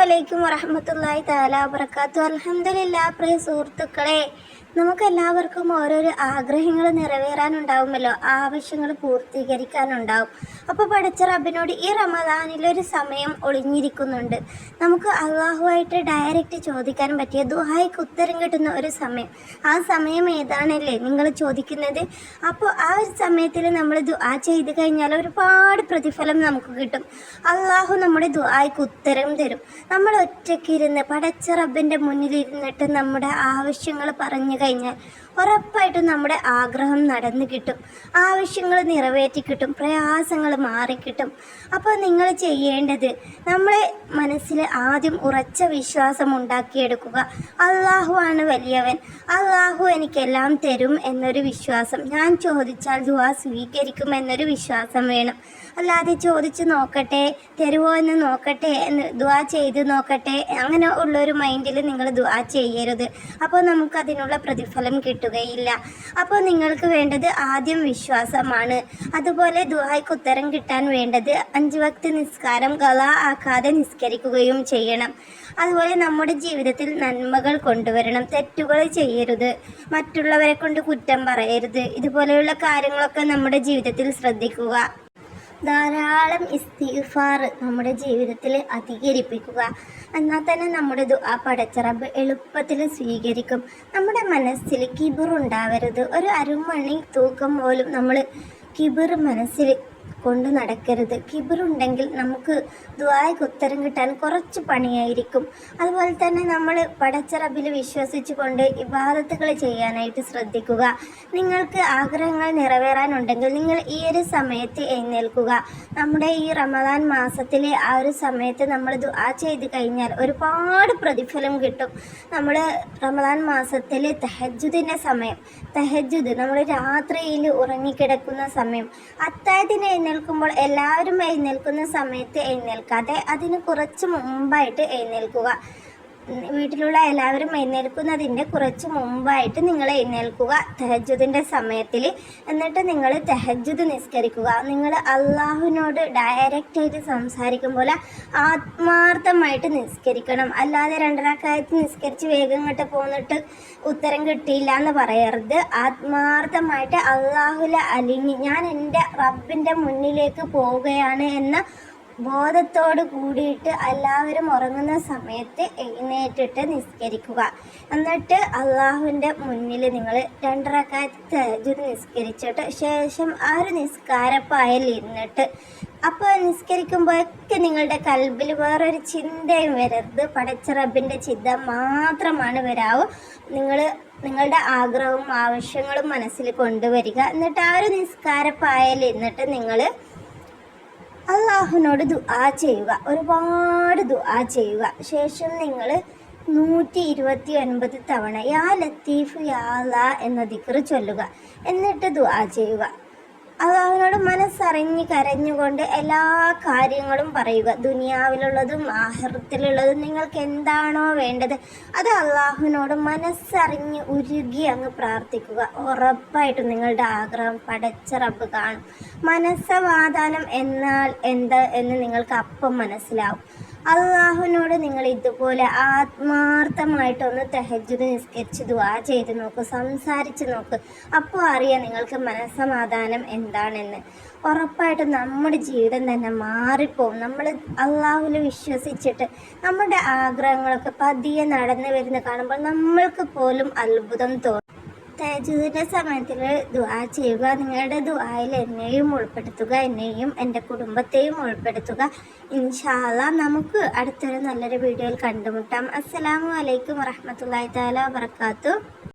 അലൈക്കും വറഹ്മത്തുള്ളാഹി തആല വബറകാതുഹു. അൽഹംദുലില്ലാഹ്. പ്രിയ സുഹൃത്തുക്കളെ, നമുക്കെല്ലാവർക്കും ഓരോരോ ആഗ്രഹങ്ങൾ നിറവേറാനുണ്ടാവുമല്ലോ, ആവശ്യങ്ങൾ പൂർത്തീകരിക്കാനുണ്ടാവും. അപ്പോൾ പഠിച്ച റബ്ബിനോട് ഈ റമദാനിലൊരു സമയം ഒളിഞ്ഞിരിക്കുന്നുണ്ട്. നമുക്ക് അള്ളാഹുവായിട്ട് ഡയറക്റ്റ് ചോദിക്കാൻ പറ്റിയ ദുആയ്ക്ക് ഉത്തരം കിട്ടുന്ന ഒരു സമയം. ആ സമയം ഏതാണല്ലേ നിങ്ങൾ ചോദിക്കുന്നത്? അപ്പോൾ ആ ഒരു സമയത്തിൽ നമ്മൾ ദുആ ചെയ്ത് കഴിഞ്ഞാൽ ഒരുപാട് പ്രതിഫലം നമുക്ക് കിട്ടും. അള്ളാഹു നമ്മുടെ ദുആയ്ക്ക് ഉത്തരം തരും. നമ്മൾ ഒറ്റയ്ക്കിരുന്ന് പടച്ച റബ്ബിൻ്റെ മുന്നിലിരുന്നിട്ട് നമ്മുടെ ആവശ്യങ്ങൾ പറഞ്ഞു കഴിഞ്ഞാൽ ഉറപ്പായിട്ടും നമ്മുടെ ആഗ്രഹം നടന്നു കിട്ടും, ആവശ്യങ്ങൾ നിറവേറ്റി കിട്ടും, പ്രയാസങ്ങൾ മാറിക്കിട്ടും. അപ്പോൾ നിങ്ങൾ ചെയ്യേണ്ടത്, നമ്മളെ മനസ്സിൽ ആദ്യം ഉറച്ച വിശ്വാസം ഉണ്ടാക്കിയെടുക്കുക. അള്ളാഹു ആണ് വലിയവൻ, അള്ളാഹു എനിക്കെല്ലാം തരും എന്നൊരു വിശ്വാസം, ഞാൻ ചോദിച്ചാൽ ദുആ സ്വീകരിക്കും എന്നൊരു വിശ്വാസം വേണം. അല്ലാതെ ചോദിച്ച് നോക്കട്ടെ, തരുമോ എന്ന് നോക്കട്ടെ, എന്ന് ദുആ ചെയ്ത് നോക്കട്ടെ, അങ്ങനെ ഉള്ളൊരു മൈൻഡിൽ നിങ്ങൾ ദുആ ചെയ്യരുത്. അപ്പോൾ നമുക്കതിനുള്ള പ്രതിഫലം കിട്ടുകയില്ല. അപ്പോൾ നിങ്ങൾക്ക് വേണ്ടത് ആദ്യം വിശ്വാസമാണ്. അതുപോലെ ദുആയ്ക്ക് ഉത്തരം കിട്ടാൻ വേണ്ടത് 5 വക്ത് നിസ്കാരം ഖളാ ആക്കാതെ നിസ്കരിക്കുകയും ചെയ്യണം. അതുപോലെ നമ്മുടെ ജീവിതത്തിൽ നന്മകൾ കൊണ്ടുവരണം, തെറ്റുകൾ ചെയ്യരുത്, മറ്റുള്ളവരെ കൊണ്ട് കുറ്റം പറയരുത്. ഇതുപോലെയുള്ള കാര്യങ്ങളൊക്കെ നമ്മുടെ ജീവിതത്തിൽ ശ്രദ്ധിക്കുക. ധാരാളം ഇസ്തിഗ്ഫാർ നമ്മുടെ ജീവിതത്തിൽ അധികരിപ്പിക്കുക. എന്നാൽ തന്നെ നമ്മുടെ ദുആ പടച്ച റബ്ബ് എളുപ്പത്തിൽ സ്വീകരിക്കും. നമ്മുടെ മനസ്സിൽ കിബിറുണ്ടാവരുത്. ഒരു അരമണി തൂക്കം പോലും നമ്മൾ കിബിർ മനസ്സിൽ കൊണ്ട് നടക്കരുത്. കിബിറുണ്ടെങ്കിൽ നമുക്ക് ദുആയ്ക്ക് ഉത്തരം കിട്ടാൻ കുറച്ച് പണിയായിരിക്കും. അതുപോലെ തന്നെ നമ്മൾ പടച്ച റബ്ബിൽ വിശ്വസിച്ചു കൊണ്ട് ഇബാദത്തുകൾ ചെയ്യാനായിട്ട് ശ്രദ്ധിക്കുക. നിങ്ങൾക്ക് ആഗ്രഹങ്ങൾ നിറവേറാനുണ്ടെങ്കിൽ നിങ്ങൾ ഈ ഒരു സമയത്ത് എഴുന്നേൽക്കുക. നമ്മുടെ ഈ റമദാൻ മാസത്തിലെ ആ ഒരു സമയത്ത് നമ്മൾ ദുആ ചെയ്ത് കഴിഞ്ഞാൽ ഒരുപാട് പ്രതിഫലം കിട്ടും. നമ്മൾ റമദാൻ മാസത്തിൽ തഹജ്ജുദിൻ്റെ സമയം, തഹജ്ജുദ് നമ്മൾ രാത്രിയിൽ ഉറങ്ങിക്കിടക്കുന്ന സമയം, അത്താഴത്തിന് എഴുന്നേൽക്കുമ്പോൾ എല്ലാവരും എഴുന്നേൽക്കുന്ന സമയത്ത് എഴുന്നേൽക്കാതെ അതിന് കുറച്ച് മുമ്പായിട്ട് എഴുന്നേൽക്കുക. വീട്ടിലുള്ള എല്ലാവരും എഴുന്നേൽക്കുന്നതിൻ്റെ കുറച്ച് മുമ്പായിട്ട് നിങ്ങൾ എഴുന്നേൽക്കുക തഹജ്ജുദിൻ്റെ സമയത്തിൽ. എന്നിട്ട് നിങ്ങൾ തഹജ്ജുദ് നിസ്കരിക്കുക. നിങ്ങൾ അള്ളാഹുവിനോട് ഡയറക്റ്റായിട്ട് സംസാരിക്കുമ്പോൾ ആത്മാർത്ഥമായിട്ട് നിസ്കരിക്കണം. അല്ലാതെ 2 റക്അത്ത് നിസ്കരിച്ച് വേഗം ഇങ്ങോട്ട് പോന്നിട്ട് ഉത്തരം കിട്ടിയില്ല എന്ന് പറയരുത്. ആത്മാർത്ഥമായിട്ട് അള്ളാഹുല അലിഞ്ഞ് ഞാൻ എൻ്റെ റബ്ബിൻ്റെ മുന്നിലേക്ക് പോവുകയാണ് എന്ന ബോധത്തോട് കൂടിയിട്ട് എല്ലാവരും ഉറങ്ങുന്ന സമയത്ത് എഴുന്നേറ്റിട്ട് നിസ്കരിക്കുക. എന്നിട്ട് അള്ളാഹുവിൻ്റെ മുന്നിൽ നിങ്ങൾ 2 റക്അത്ത് തഹജ്ജുദ് നിസ്കരിച്ചിട്ട് ശേഷം ആ ഒരു നിസ്കാരപ്പായൽ ഇരുന്നിട്ട്, അപ്പോൾ നിസ്കരിക്കുമ്പോഴൊക്കെ നിങ്ങളുടെ കൽബിൽ വേറൊരു ചിന്തയും വരരുത്. പടച്ച റബ്ബിൻ്റെ ചിന്ത മാത്രമാണ് വരാവൂ. നിങ്ങളുടെ ആഗ്രഹവും ആവശ്യങ്ങളും മനസ്സിൽ കൊണ്ടുവരിക. എന്നിട്ട് ആ ഒരു നിസ്കാരപ്പായൽ ഇരുന്നിട്ട് നിങ്ങൾ അള്ളാഹുവിനോട് ദുആ ചെയ്യുക, ഒരുപാട് ദുആ ചെയ്യുക. ശേഷം നിങ്ങൾ 129 തവണ യാ ലത്തീഫ് യാ അല്ലാ എന്ന ദിക്ർ ചൊല്ലുക. എന്നിട്ട് ദുആ ചെയ്യുക. അള്ളാഹുവിനോട് മനസ്സറിഞ്ഞ് കരഞ്ഞുകൊണ്ട് എല്ലാ കാര്യങ്ങളും പറയുക. ദുനിയാവിലുള്ളതും ആഖിറത്തിലുള്ളതും നിങ്ങൾക്ക് എന്താണോ വേണ്ടത് അത് അള്ളാഹുവിനോട് മനസ്സറിഞ്ഞ് ഉരുകി അങ്ങ് പ്രാർത്ഥിക്കുക. ഉറപ്പായിട്ടും നിങ്ങളുടെ ആഗ്രഹം പടച്ച റബ്ബ് കാണും. മനസ്സമാധാനം എന്നാൽ എന്താ എന്ന് നിങ്ങൾക്ക് അപ്പം മനസ്സിലാവും. അള്ളാഹുവിനോട് നിങ്ങൾ ഇതുപോലെ ആത്മാർത്ഥമായിട്ടൊന്ന് തഹജ്ജുദ് നിസ്കരിച്ച് ദുആ ചെയ്ത് നോക്ക്, സംസാരിച്ച് നോക്ക്. അപ്പോൾ അറിയാം നിങ്ങൾക്ക് മനസ്സമാധാനം എന്താണെന്ന്. ഉറപ്പായിട്ടും നമ്മുടെ ജീവിതം തന്നെ മാറിപ്പോവും. നമ്മൾ അള്ളാഹുവിൽ വിശ്വസിച്ചിട്ട് നമ്മുടെ ആഗ്രഹങ്ങളൊക്കെ പതിയെ നടന്നു വരുന്ന കാണുമ്പോൾ നമ്മൾക്ക് പോലും അത്ഭുതം തോന്നും. തഹജ്ജുദിൻ്റെ സമയത്തിൽ ദുആ ചെയ്യുക. നിങ്ങളുടെ ദുആയിൽ എന്നെയും ഉൾപ്പെടുത്തുക, എന്നെയും എൻ്റെ കുടുംബത്തെയും ഉൾപ്പെടുത്തുക. ഇൻഷാ അല്ലാഹ് നമുക്ക് അടുത്തൊരു നല്ലൊരു വീഡിയോയിൽ കണ്ടുമുട്ടാം. അസ്സലാമു അലൈക്കും വറഹ്മത്തുള്ളാഹി തആല വബറകാതുഹു.